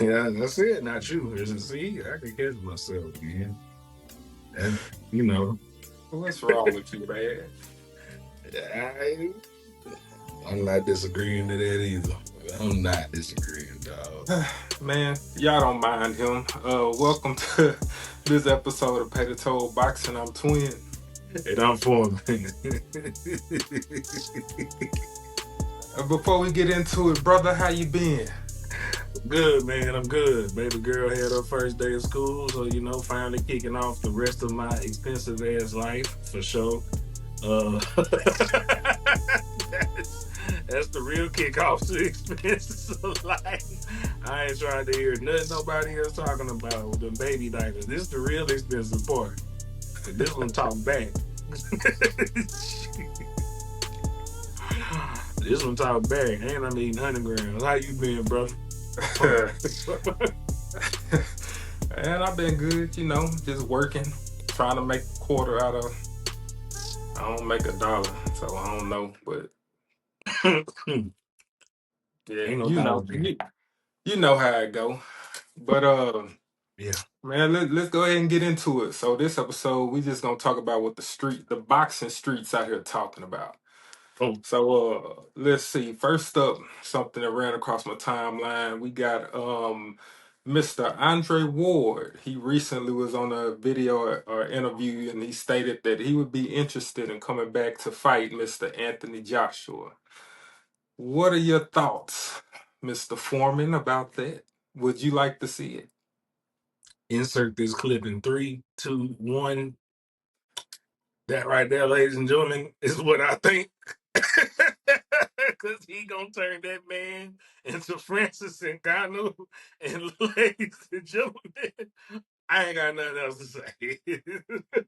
Yeah, that's it. Not you. See, I can catch myself, man. And you know, What's wrong with you, man? I, I'm not disagreeing to that either. I'm not disagreeing, dog. Man, y'all don't mind him. Welcome to this episode of Pay the Toll Boxing. I'm Twin. And I'm for Before we get into it, brother, how you been? good, man. I'm good. Baby girl had her first day of school, so finally kicking off the rest of my expensive ass life for sure. That's, that's the real kickoff to expenses of life. I ain't trying to hear nothing nobody else talking about the baby diapers. This is the real expensive part. This one talk back. This one talk back. And I'm eating 100 grams. How you been, brother? And I've been good, just working, trying to make a quarter out of. I don't make $1, so I don't know, but yeah, Ain't no dollar there. you know how it go. But Yeah. man, let's go ahead and get into it. So this episode, we just gonna talk about what the boxing streets out here talking about. Oh, So let's see. First up, something that ran across my timeline. We got Mr. Andre Ward. He recently was on a video or interview and he stated that he would be interested in coming back to fight Mr. Anthony Joshua. What are your thoughts, Mr. Foreman, about that? Would you like to see it? insert this clip in 3, 2, 1. That right there, ladies and gentlemen, is what I think. Because he gonna turn that man into Francis Ngannou. And ladies and gentlemen, I ain't got nothing else to say.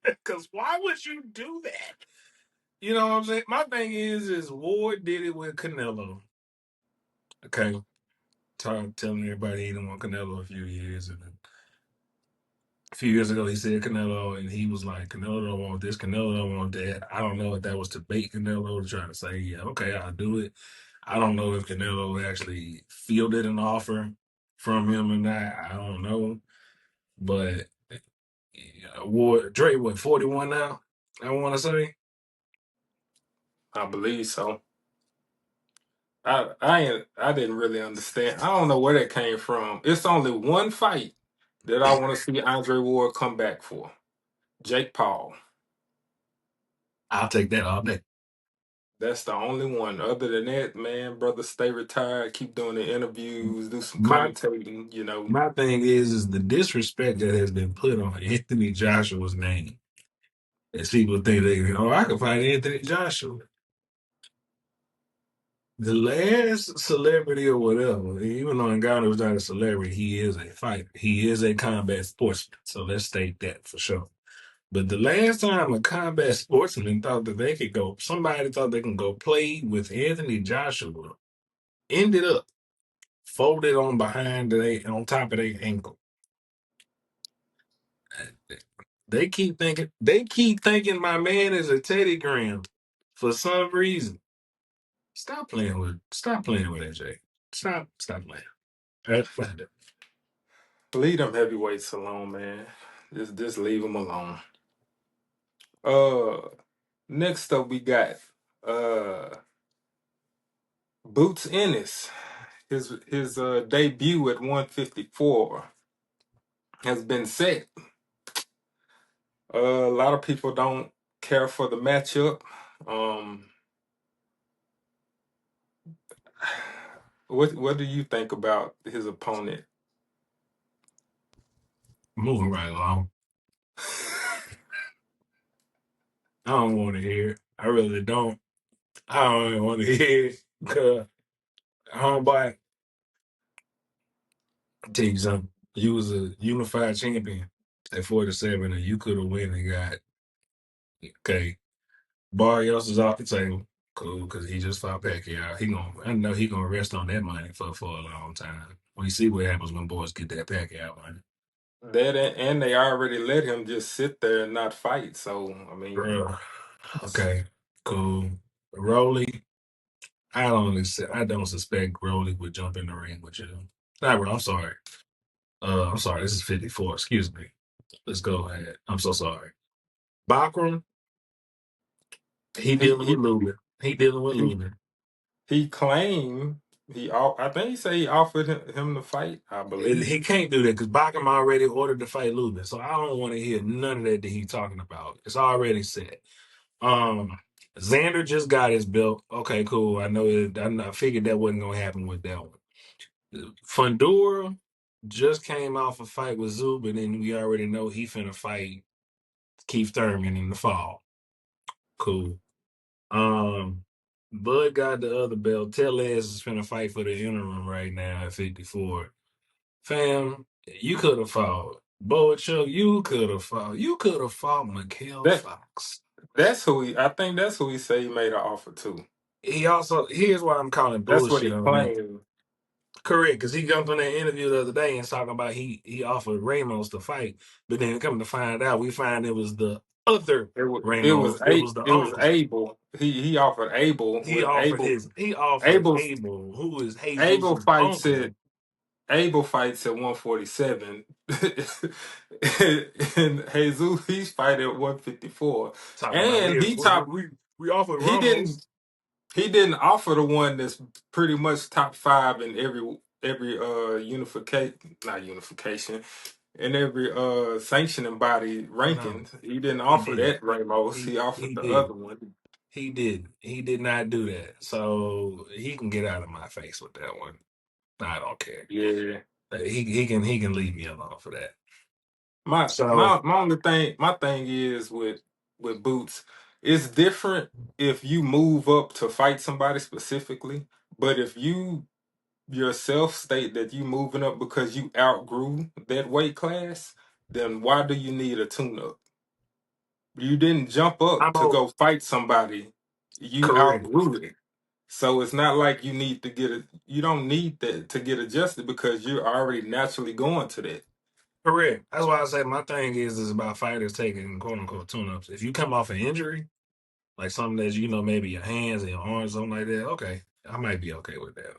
Because why would you do that? You know what I'm saying? My thing is Ward did it with Canelo. Okay. Telling everybody he didn't want Canelo a few years. And a few years ago, he said Canelo, and he was like, Canelo don't want this, Canelo don't want that. I don't know if that was to bait Canelo to try to say, yeah, okay, I'll do it. I don't know if Canelo actually fielded an offer from him or not. I don't know. But Dre, what, 41 now? I want to say. I believe so. I didn't really understand. I don't know where that came from. It's only one fight that I want to see Andre Ward come back for. Jake Paul. I'll take that all day. That's the only one. Other than that, man, brother, stay retired, keep doing the interviews, do some My commentating. my thing is the disrespect that has been put on Anthony Joshua's name. As people think I can fight Anthony Joshua. The last celebrity or whatever, even though Ngannou is not a celebrity, he is a fighter. He is a combat sportsman. So let's state that for sure. But the last time a combat sportsman thought that somebody thought they can go play with Anthony Joshua, ended up folded on top of their ankle. They keep thinking my man is a Teddy Graham for some reason. Stop playing with AJ. Stop playing. Leave them heavyweights alone, man. Just leave them alone. Uh, Next up we got uh Boots Ennis. His debut at 154 has been set. A lot of people don't care for the matchup. Um, what do you think about his opponent? Moving right along. I don't want to hear it. I really don't. I don't even want to hear it. Cause homeboy, I'll tell you something. You was a unified champion at 47, and you could have went and got okay. Barrios is off the table. Cool, because he just fought Pacquiao. I know he gonna rest on that money for a long time. We see what happens when boys get that Pacquiao money. And they already let him just sit there and not fight. So I mean, Bruh. Okay, cool. Rolly, I don't suspect Rolly would jump in the ring with you. I'm sorry. I'm sorry. This is 54. Excuse me. Let's go ahead. I'm so sorry. Bakram, he He dealing with he Lubin. He dealing with he Lubin. he claimed I think he said he offered him the fight, I He believe. can't do that because Bakram already ordered to fight Lubin. So I don't want to hear none of that he's talking about. It's already set. Um, Xander just got his belt. Okay, cool. I know it. I figured that wasn't gonna happen with that one. Fundora just came off a fight with Zubin, and we already know he finna fight Keith Thurman in the fall. Cool. Um, Bud got the other belt. Tellez is finna fight for the interim right now at 54. Fam, you could have fought Boacho. You could have fought. You could have fought Mikael That Fox. that's who he I think that's who he said he made an offer to. He also here's why I'm calling That's what bullshit he on that. claimed. Correct, because he jumped on that interview the other day and talking about he offered Ramos to fight, but then come to find out, we find it was the other Ramos. It was the It was uncle. Abel. He offered Abel He with offered Abel. his. He offered Abel Abel, who is Abel Jesus' fights uncle, at Abel fights at 147. And Jesus he's fighting at 154. talking about And we offered he Ramos. didn't he didn't offer the one that's pretty much top five in every unification not unification in every sanctioning body No, rankings. He didn't he offer did. that Ramos. He He offered he the did. other one. He did. He did not do that. So he can get out of my face with that one. I don't care. Yeah. He can leave me alone for that. My So my only thing my thing is with Boots, it's different if you move up to fight somebody specifically, but if you yourself state that you moving up because you outgrew that weight class, then why do you need a tune up? You didn't jump up I'm to go fight somebody. You correct. outgrew it. So it's not like you need to you don't need that to get adjusted because you're already naturally going to that. Correct. That's why I say my thing is about fighters taking quote unquote tune ups. If you come off an injury, like something that maybe your hands and your arms, something like that, okay, I might be okay with that.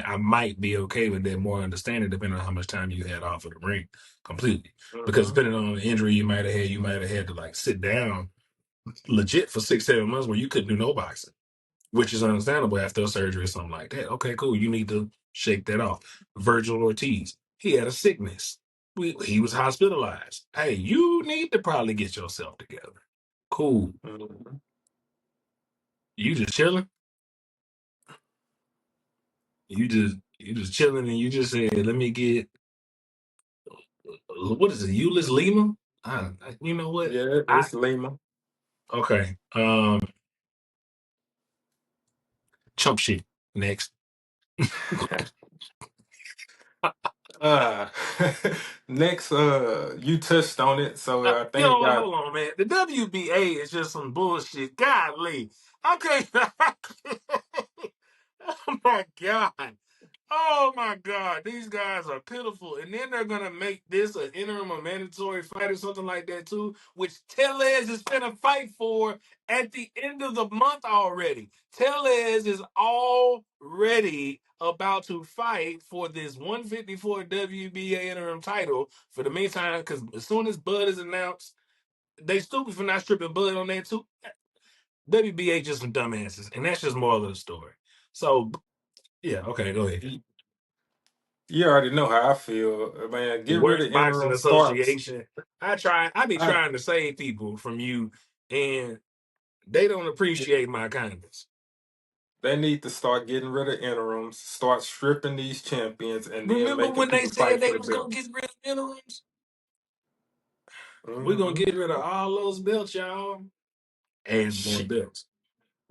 I might be okay with that more understanding depending on how much time you had off of the ring completely. Because Hmm. depending on the injury you might have had to like sit down legit for 6, 7 months where you couldn't do no boxing, which is understandable after a surgery or something like that. Okay, cool. You need to shake that off. Virgil Ortiz, he had a sickness. He was hospitalized. Hey, you need to probably get yourself together. Cool. Hmm. You just chilling. You just chilling, and you just said, "Let me get what is it, Euless Lima?" You know what? Yeah, I it's Lima. okay. Chump shit next. Uh, next, you touched on it, so I You think know it what? got. Hold on, man. The WBA is just some bullshit. Golly. Okay. Oh my God. Oh my God. These guys are pitiful. And then they're gonna make this an interim or mandatory fight or something like that too, which Tellez is gonna fight for at the end of the month already. Tellez is already about to fight for this 154 WBA interim title for the meantime, because as soon as Bud is announced, they stupid for not stripping Bud on that too. WBA just some dumbasses, and that's just moral of the story. So yeah, okay, go ahead. You you already know how I feel, man. The Get rid of worst boxing interim starts. association. I be I, trying to save people from you, and they don't appreciate my kindness. they need to start getting rid of interims, start stripping these champions, and then Remember making when they people said fight for they the was gonna get belts. rid of interims? We're gonna Hmm. get rid of all those belts, y'all. And more Shit, belts.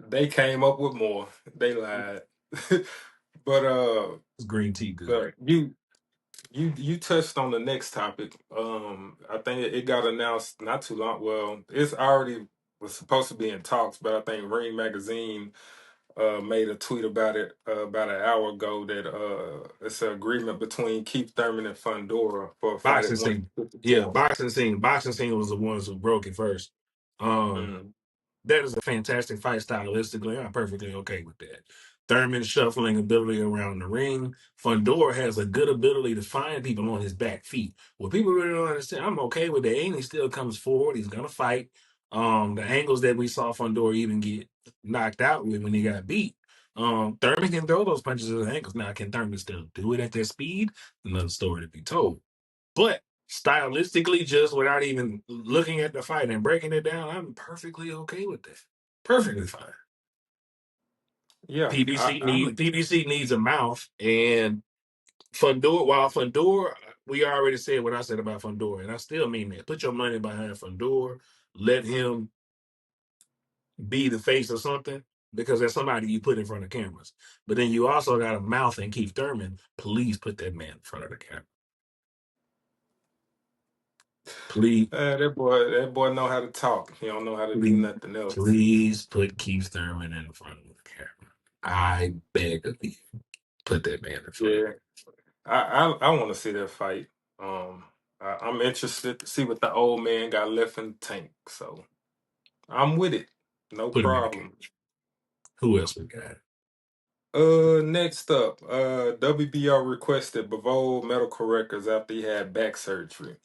they came up with more. They lied. But It's green tea good. but you touched on the next topic. I think it got announced not too long. Well, it's already was supposed to be in talks, but I think Ring Magazine made a tweet about it about an hour ago that it's an agreement between Keith Thurman and Fundora for a fight Boxing at scene. Yeah, 154. boxing scene. Boxing scene was the ones who broke it first. Um, Mm. that is a fantastic fight stylistically. I'm perfectly okay with that. Thurman's shuffling ability around the ring. Fundora has a good ability to find people on his back feet. What people really don't understand, I'm okay with that. Ennis still comes forward. He's gonna fight. The angles that we saw Fundora even get knocked out with when he got beat. Thurman can throw those punches at the ankles. Now, can Thurman still do it at that speed? Another story to be told. But stylistically, just without even looking at the fight and breaking it down, I'm perfectly okay with that. Perfectly fine. Yeah, I'm PBC needs a mouth, and Fundora. While Fundora, we already said what I said about Fundora, and I still mean that. Put your money behind Fundora. Let him be the face of something because there's somebody you put in front of cameras. But then you also got a mouth and Keith Thurman. Please put that man in front of the camera. Please, that boy know how to talk. He don't know how to do please, nothing else. please put Keith Thurman in front of the camera. I beg of you, put that man in front of. Yeah, I want to see that fight. Um, I'm interested to see what the old man got left in the tank. So I'm with it. No Put him in the camera. problem. Who else we got? Next up, WBO requested Bivol medical records after he had back surgery.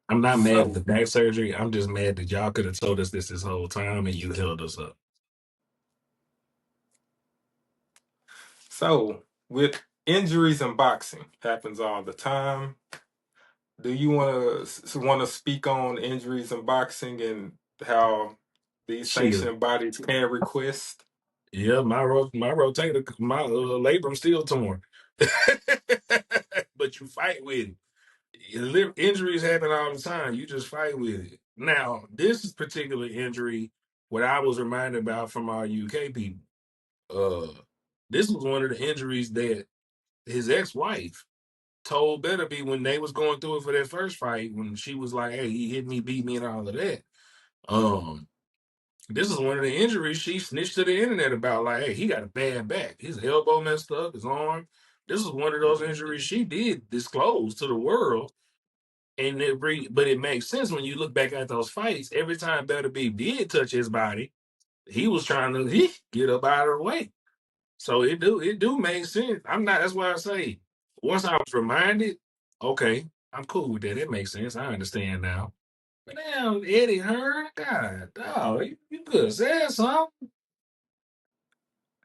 I'm not mad at the So, back surgery. I'm just mad that y'all could have told us this whole time and you held us up. so with injuries in boxing, happens all the time. Do you want to speak on injuries in boxing and how these Shit. sanctioning bodies can request? Yeah, my rotator, my labrum still torn. But you fight with it. Injuries happen all the time. You just fight with it. Now, this is particular injury, what I was reminded about from our UK people. Uh, this was one of the injuries that his ex-wife told Better when they was going through it for their first fight, when she was like, "Hey, he hit me, beat me, and all of that." Um, this is one of the injuries she snitched to the internet about. Like, hey, he got a bad back. His elbow messed up, his arm. This is one of those injuries she did disclose to the world, and but it makes sense when you look back at those fights. Every time Better did touch his body, he was trying to get up out of the way. So it do make sense. I'm not. That's why I say once I was reminded, okay, I'm cool with that. It makes sense. I understand now. But now Eddie Hearn, God, dog, you could have said something.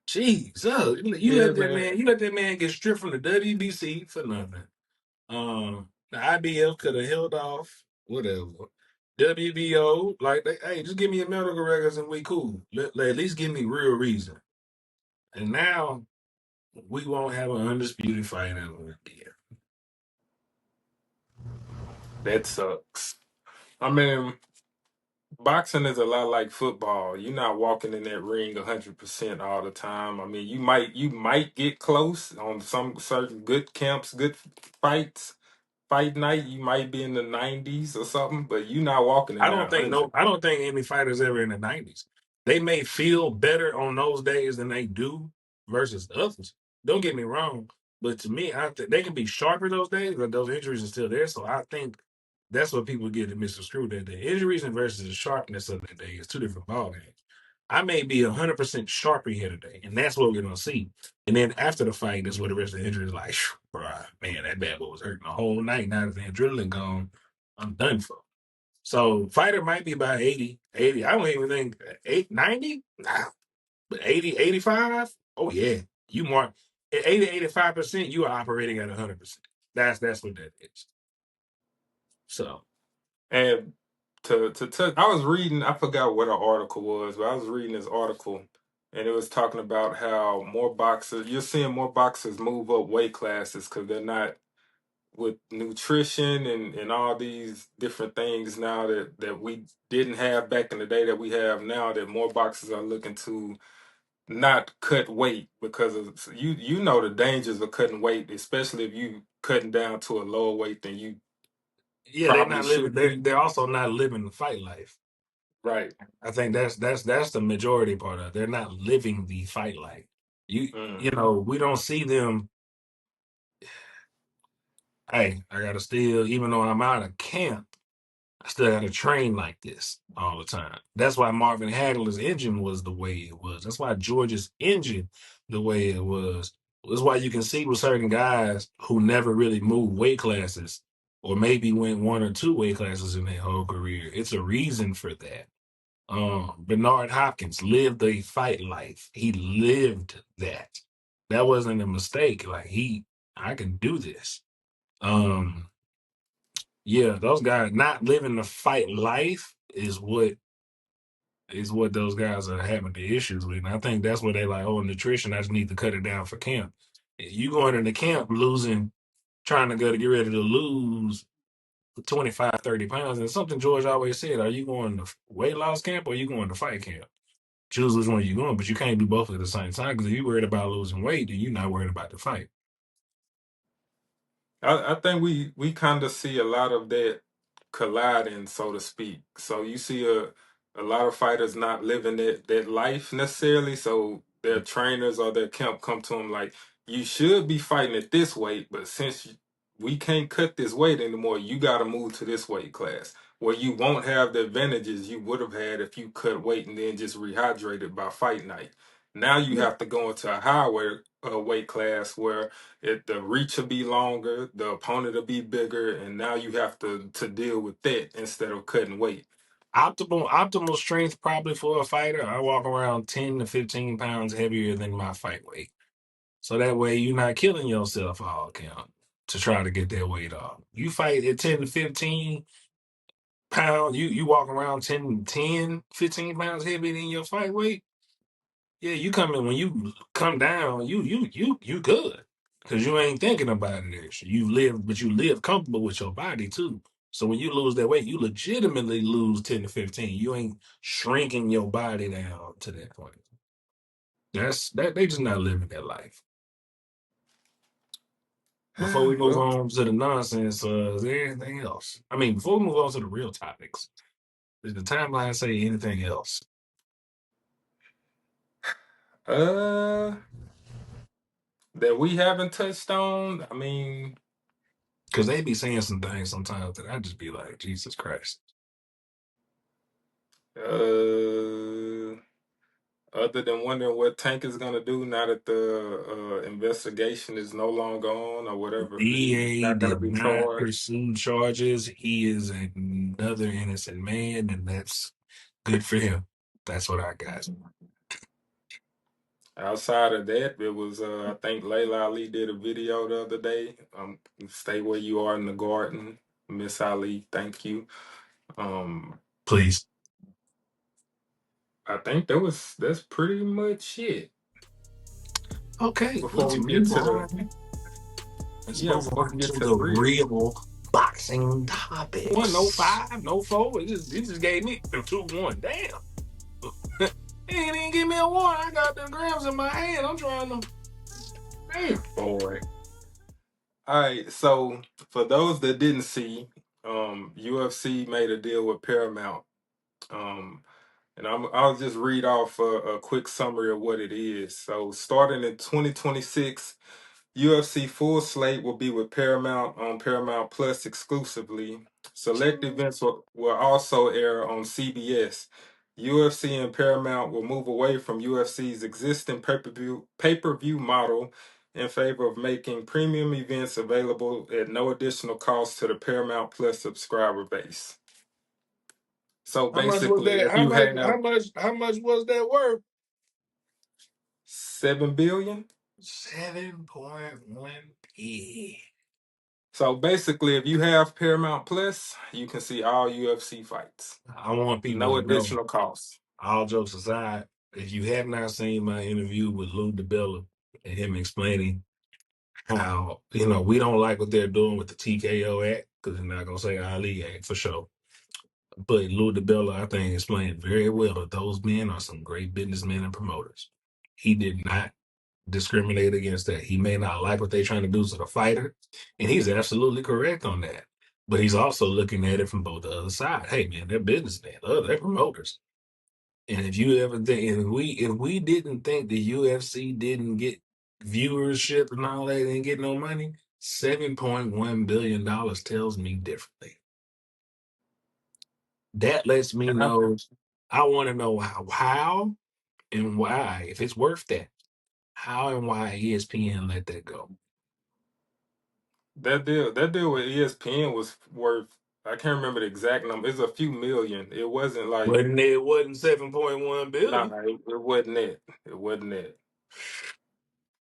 Jeez, you Yeah, let that man. man, you let that man get stripped from the WBC for nothing. The IBF could have held off, whatever. WBO, like, hey, just give me your medical records and we cool. At least give me real reason. And now we won't have an undisputed fight ever again. That sucks. I mean, boxing is a lot like football. You're not walking in that ring 100% all the time. I mean, you might get close on some certain good camps, good fights. Fight night, you might be in the 90s or something, but you're not walking in that 100. I don't think any fighters ever in the 90s. They may feel better on those days than they do versus others. Don't get me wrong, but to me, I think they can be sharper those days, but those injuries are still there. So I think that's what people get to misconstrue that the injuries and versus the sharpness of that day is two different ballgames. I may be 100% sharper here today, and that's what we're gonna see. And then after the fight, that's where the rest of the injury is like, bruh, man, that bad boy was hurting the whole night. Now that the adrenaline gone, I'm done for. So fighter might be about 80, 80. I don't even think 90. Nah, but 80, 85. Oh yeah, you more at 80, 85%. You are operating at 100%. That's what that is. So And to touch, I was reading, I forgot what an article was, but I was reading this article and it was talking about how you're seeing more boxers move up weight classes because they're not with nutrition and all these different things now that we didn't have back in the day that we have now, that more boxers are looking to not cut weight because of you know the dangers of cutting weight, especially if you cutting down to a lower weight than you yeah, they're probably not living. should be. They're also not living the fight life. Right. I think that's the majority part of it. They're not living the fight life. You Mm. know, we don't see them. Hey, I gotta still, even though I'm out of camp. I still had to train like this all the time. That's why Marvin Hagler's engine was the way it was. That's why George's engine the way it was. That's why you can see with certain guys who never really moved weight classes or maybe went one or two weight classes in their whole career. It's a reason for that. Bernard Hopkins lived a fight life. He lived that. That wasn't a mistake. I can do this. Um, yeah, those guys not living the fight life is what those guys are having the issues with. And I think that's where they like, oh, nutrition, I just need to cut it down for camp. You going into camp losing, trying to go to get ready to lose 25, 30 pounds. And something George always said, are you going to weight loss camp or are you going to fight camp? Choose which one you're going, but you can't do both at the same time because if you're worried about losing weight, then you're not worried about the fight. I think we kind of see a lot of that colliding, so to speak. So you see a lot of fighters not living that life necessarily. So their trainers or their camp come to them like, you should be fighting at this weight, but since we can't cut this weight anymore, you got to move to this weight class where you won't have the advantages you would have had if you cut weight and then just rehydrated by fight night. Now you have to go into a higher weight class where the reach will be longer, the opponent will be bigger, and now you have to deal with that instead of cutting weight. Optimal strength probably for a fighter. I walk around 10 to 15 pounds heavier than my fight weight. So that way you're not killing yourself all count to try to get that weight off. You fight at 10 to 15 pounds, you walk around 15 pounds heavier than your fight weight. Yeah, you come in when you come down, you good. Cause you ain't thinking about it extra. You live comfortable with your body too. So when you lose that weight, you legitimately lose 10 to 15. You ain't shrinking your body down to that point. They just not living that life. Before we move Well, on to the nonsense, is there anything else? I mean, before we move on to the real topics, does the timeline say anything else? uh, that we haven't touched on. I mean, Because they be saying some things sometimes that I just be like, Jesus Christ. uh, other than wondering what Tank is gonna do now that the investigation is no longer on or whatever, he's DA not gonna did be not charged. pursue charges. He is another innocent man, and that's good for him. That's what I got. Outside of that, it was I think Layla Ali did a video the other day. Stay where you are in the garden, Miss Ali. Thank you. Um, Please. I think that's pretty much it. Okay, Before let's we get move to the on. Let's yeah, move before we on get to to the the real. real boxing One, no topics. five, no four. It just gave me a 2-1. Damn. He ain't even give me a one. I got the grams in my hand. I'm trying to. Damn. Boy. All right, so for those that didn't see, UFC made a deal with Paramount. Um, and I'll just read off a quick summary of what it is. So starting in 2026, UFC full slate will be with Paramount on Paramount Plus exclusively. Select events will also air on CBS. UFC and Paramount will move away from UFC's existing pay-per-view model in favor of making premium events available at no additional cost to the Paramount Plus subscriber base. So How much was basically, that? if you have How much was that worth? 7 billion. 7.1 P. So basically, if you have Paramount Plus, you can see all UFC fights. I want people No to know, additional cost. all jokes aside, if you have not seen my interview with Lou DeBella and him explaining how, we don't like what they're doing with the TKO Act, because they're not going to say Ali Act for sure. But Lou DeBella, I think, explained very well that those men are some great businessmen and promoters. He did not discriminate against that. He may not like what they're trying to do to the fighter, and he's absolutely correct on that. But he's also looking at it from both the other side. Hey, man, they're businessmen. They're promoters. And if you ever think, if we didn't think the UFC didn't get viewership and all that, they didn't get no money, $7.1 billion tells me differently. That lets me And I, know. I want to know how and why, if it's worth that. How and why ESPN let that go. that deal with ESPN was worth, I can't remember the exact number. It's a few million. It wasn't like, Wasn't 7.1 nah, billion. it wasn't it. It wasn't it.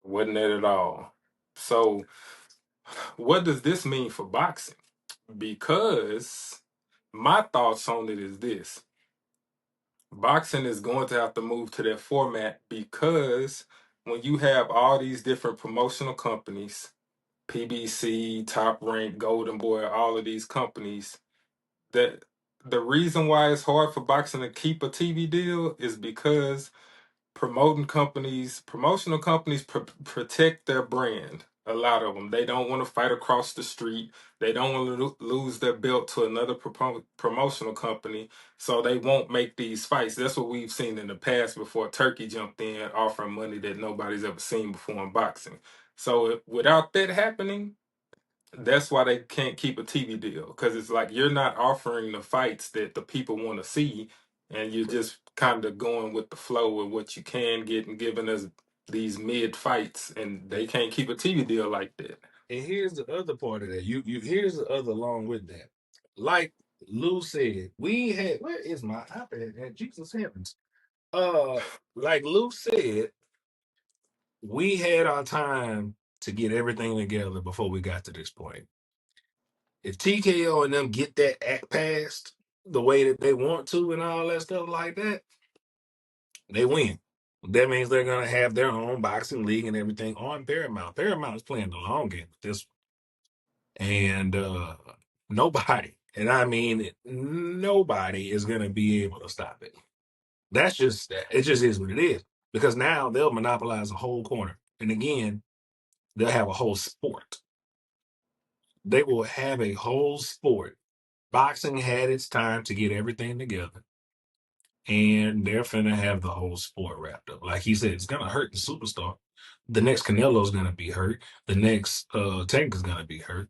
It wasn't it at all. So what does this mean for boxing? Because my thoughts on it is this: boxing is going to have to move to that format because when you have all these different promotional companies, PBC, Top Rank, Golden Boy, all of these companies, that the reason why it's hard for boxing to keep a TV deal is because promotional companies protect their brand. A lot of them, they don't want to fight across the street. They don't want to lose their belt to another promotional company, so they won't make these fights. That's what we've seen in the past before Turkey jumped in, offering money that nobody's ever seen before in boxing. So without that happening, that's why they can't keep a TV deal because it's like you're not offering the fights that the people want to see, and you're just kind of going with the flow of what you can get and giving us these mid fights, and they can't keep a TV deal like that. And here's the other part of that. You here's the other along with that. Like Lou said, we had where is my iPad at? Jesus heavens. Uh like Lou said, we had our time to get everything together before we got to this point. If TKO and them get that act passed the way that they want to and all that stuff like that, they win. That means they're gonna have their own boxing league and everything on Paramount. Paramount is playing the long game with this one. And nobody, and I mean nobody is gonna be able to stop it. That's just it just is what it is. Because now they'll monopolize a whole corner. And again, they'll have a whole sport. They will have a whole sport. Boxing had its time to get everything together, and they're finna have the whole sport wrapped up. Like he said, it's gonna hurt the superstar. The next Canelo's gonna be hurt. The next Tank is gonna be hurt.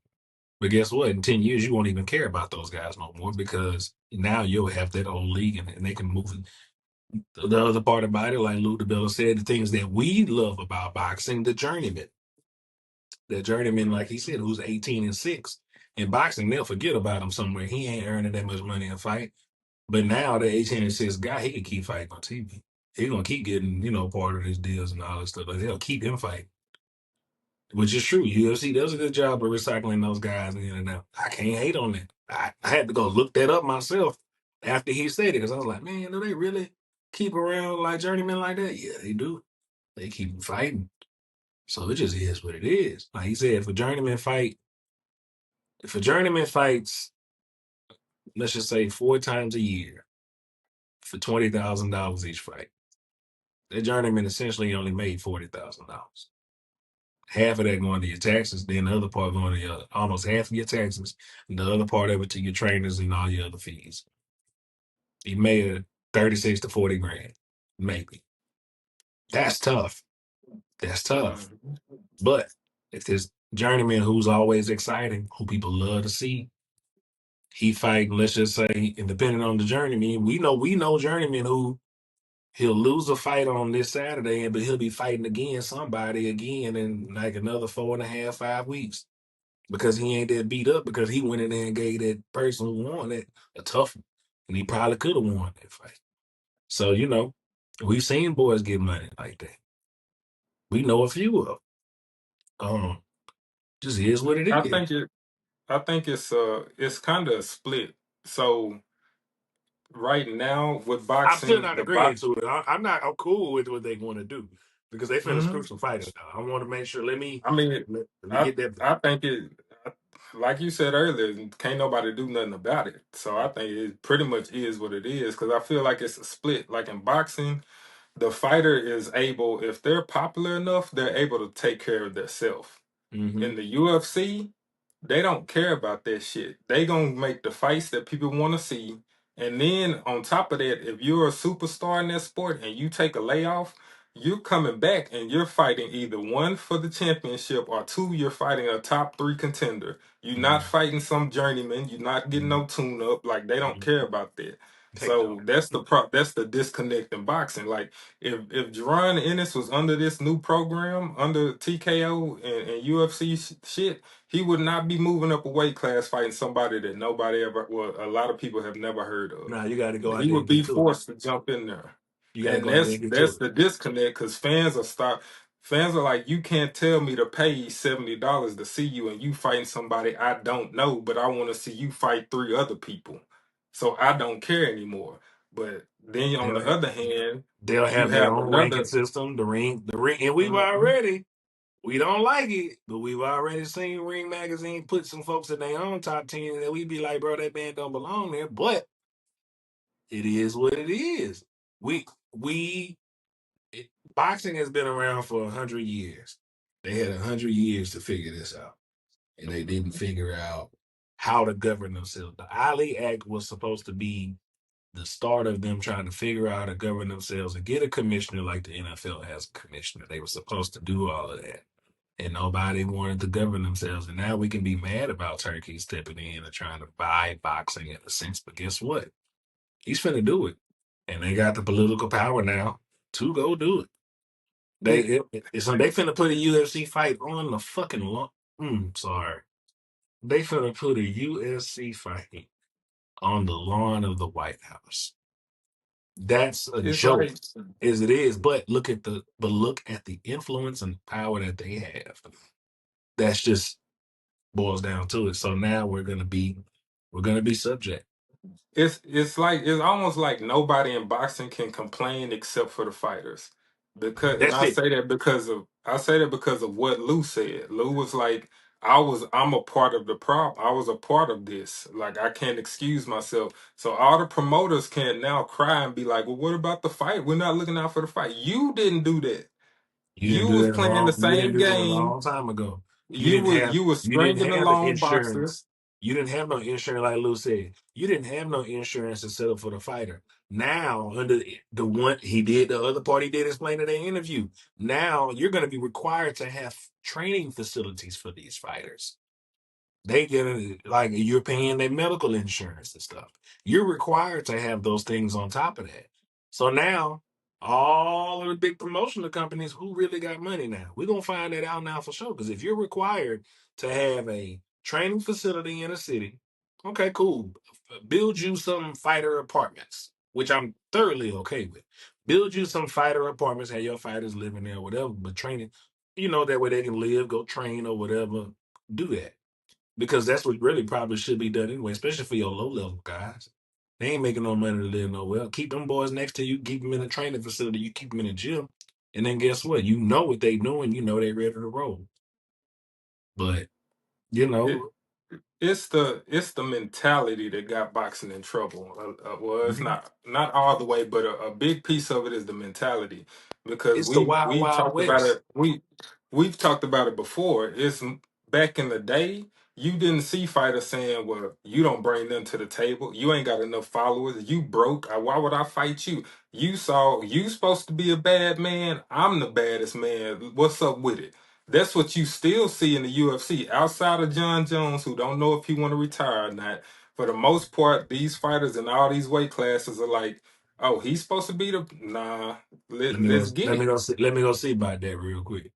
But guess what? In 10 years, you won't even care about those guys no more because now you'll have that whole league and they can move it. The other part about it, like Lou DeBella said, the things that we love about boxing, the journeyman. The journeyman, like he said, who's 18 and 6. In boxing, they'll forget about him somewhere. He ain't earning that much money in a fight. But now the 18 and 6 guy, he can keep fighting on TV. He's gonna keep getting, part of his deals and all that stuff. Like they'll keep him fighting. Which is true. UFC does a good job of recycling those guys in and out. I can't hate on that. I had to go look that up myself after he said it because I was like, man, do they really keep around like journeymen like that? Yeah, they do. They keep fighting. So it just is what it is. Like he said, if a journeyman fights, let's just say 4 times a year for $20,000 each fight, that journeyman essentially only made $40,000. Half of that going to your taxes, then the other part going to almost half of your taxes, and the other part of it to your trainers and all your other fees. He made a 36 to 40 grand, maybe. That's tough. That's tough. Mhm. But if this journeyman who's always exciting, who people love to see, he fight, let's just say, and depending on the journeyman, we know journeyman who he'll lose a fight on this Saturday, but he'll be fighting again somebody again in like another 4.5, 5 weeks. Because he ain't that beat up because he went in there and gave that person who won it a tough one. And he probably could have won that fight. So, we've seen boys get money like that. We know a few of them. Just is what it I is. think it. I think it's kind of split. So right now with I'm still boxing, not the agreeing box. to it. I'm cool with what they want to do because they finna screw Mhm. some fighters now. I want to make sure. Let me I mean, let me I get that. I think it, like you said earlier, can't nobody do nothing about it. So I think it pretty much is what it is because I feel like it's a split. Like in boxing, the fighter is able, if they're popular enough, they're able to take care of themselves. Hmm. In the UFC, they don't care about that shit. They gonna make the fights that people want to see. And then on top of that, if you're a superstar in that sport and you take a layoff, you're coming back and you're fighting either one for the championship or two, you're fighting a top three contender. You're not Mm, fighting some journeyman. You're not getting mm, no tune up. Like they don't mm. care about that. Heck no. So that's the disconnect in boxing. Like if Jaron Ennis was under this new program, under TKO and UFC shit, he would not be moving up a weight class fighting somebody that nobody ever, well, a lot of people have never heard of. Nah, you got to go out He there and would be get to it. forced to jump in there. You got to And go out there and get to that's it. the disconnect because fans are like, you can't tell me to pay $70 to see you and you fighting somebody I don't know, but I want to see you fight three other people. So I don't care anymore. But then on They'll the have, other hand, they'll you have their have own ranking another. system. The ring, and we've Mhm. already. We don't like it, but we've already seen Ring Magazine put some folks in their own top 10 that we be like, bro, that man don't belong there. But it is what it is. We we it, boxing has been around for 100 years. They had 100 years to figure this out, and they didn't figure out how to govern themselves. The Ali Act was supposed to be the start of them trying to figure out how to govern themselves and get a commissioner like the NFL has a commissioner. They were supposed to do all of that. And nobody wanted to govern themselves. And now we can be mad about Turkey stepping in and trying to buy boxing in a sense. But guess what? He's finna do it. And they got the political power now to go do it. It, They finna put a UFC fight on the fucking lawn. Sorry. They finna put a UFC fight on the lawn of the White House. That's a it's joke, like as it is. But look at the influence and power that they have. That's just boils down to it. So now we're gonna be subject. it's almost like nobody in boxing can complain except for the fighters. Because and That's it. I say that because of what Lou said. Lou was like, I'm a part of the problem. I was a part of this. Like I can't excuse myself. So all the promoters can't now cry and be like, well, what about the fight? We're not looking out for the fight. You didn't do that. You didn't You do was that a playing the long. You didn't same do that a game. long time ago. You You didn't was have. you was You didn't stringing have the along boxers. insurance. You didn't have no insurance, like Lou said. You didn't have no insurance to settle for the fighter. Now, under the one he did, the other party did explain in their interview. Now you're going to be required to have training facilities for these fighters. They get like you're paying their medical insurance and stuff. You're required to have those things on top of that. So now, all of the big promotional companies who really got money now, we're gonna find that out now for sure. Because if you're required to have a training facility in a city, okay, cool. Build you some fighter apartments, which I'm thoroughly okay with. Build you some fighter apartments, have your fighters living there, whatever. But training, that way they can live, go train or whatever. Do that because that's what really probably should be done anyway, especially for your low level guys. They ain't making no money to live nowhere. Keep them boys next to you, keep them in a training facility, you keep them in a gym, and then guess what? You know what they doing, they ready to roll. But you It, know, it's the mentality that got boxing in trouble. Well, it's mhm, not all the way, but a big piece of it is the mentality because it's the wild, we've wild talked about west. it. We've talked about it before. Back in the day, you didn't see fighters saying, "Well, you don't bring them to the table. You ain't got enough followers. You broke. Why would I fight you? You saw you supposed to be a bad man. I'm the baddest man. What's up with it?" That's what you still see in the UFC. Outside of John Jones, who don't know if he want to retire or not, for the most part, these fighters in all these weight classes are like, "Oh, he's supposed to be the nah. Let me go. Let's get Let me it." go see. Let me go see about that real quick.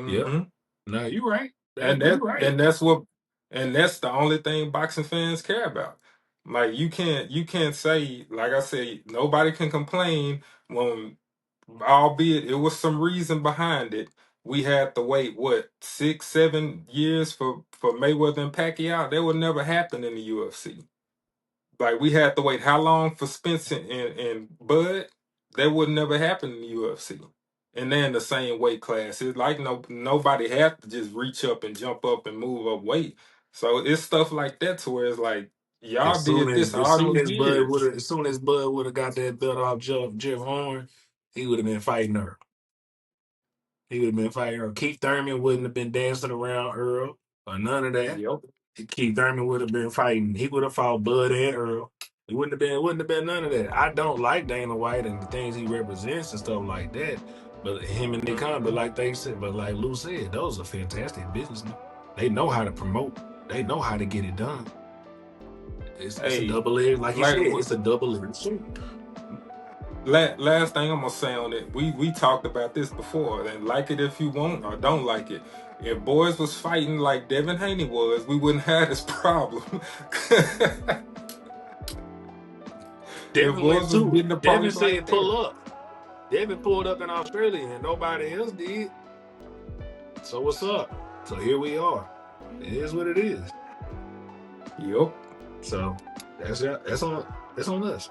Yep. Hmm. No, you right. And You that right. and that's what and that's the only thing boxing fans care about. Like you can't say, like I said, nobody can complain when, albeit it was some reason behind it. We had to wait what 6, 7 years for Mayweather and Pacquiao. That would never happen in the UFC. Like we had to wait how long for Spencer and Bud? That would never happen in the UFC. And they're in the same weight class. It's like nobody had to just reach up and jump up and move up weight. So it's stuff like that to where it's like y'all As soon did as this as all soon these as Bud would years. have as soon as Bud would have got that belt off Jeff Horn, he would have been fighting her. He would have been fighting Earl. Keith Thurman wouldn't have been dancing around Earl or none of that. Yep. Keith Thurman would have been fighting. He would have fought Bud and Earl. It wouldn't have been none of that. I don't like Dana White and the things he represents and stuff like that. But him and Nick Khan, but like they said, but like Lou said, those are fantastic businessmen. They know how to promote. They know how to get it done. It's a Hey, double edged, like he like said, it's a double edged sword. last thing I'm gonna say on it, we talked about this before, and like it if you want or don't like it. If boys was fighting like Devin Haney was, we wouldn't have this problem. If Devin went boys was to getting it. Devin opponents like said that, pull up. Devin pulled up in Australia and nobody else did. So what's up? So here we are. It is what it is. yup. So that's on us.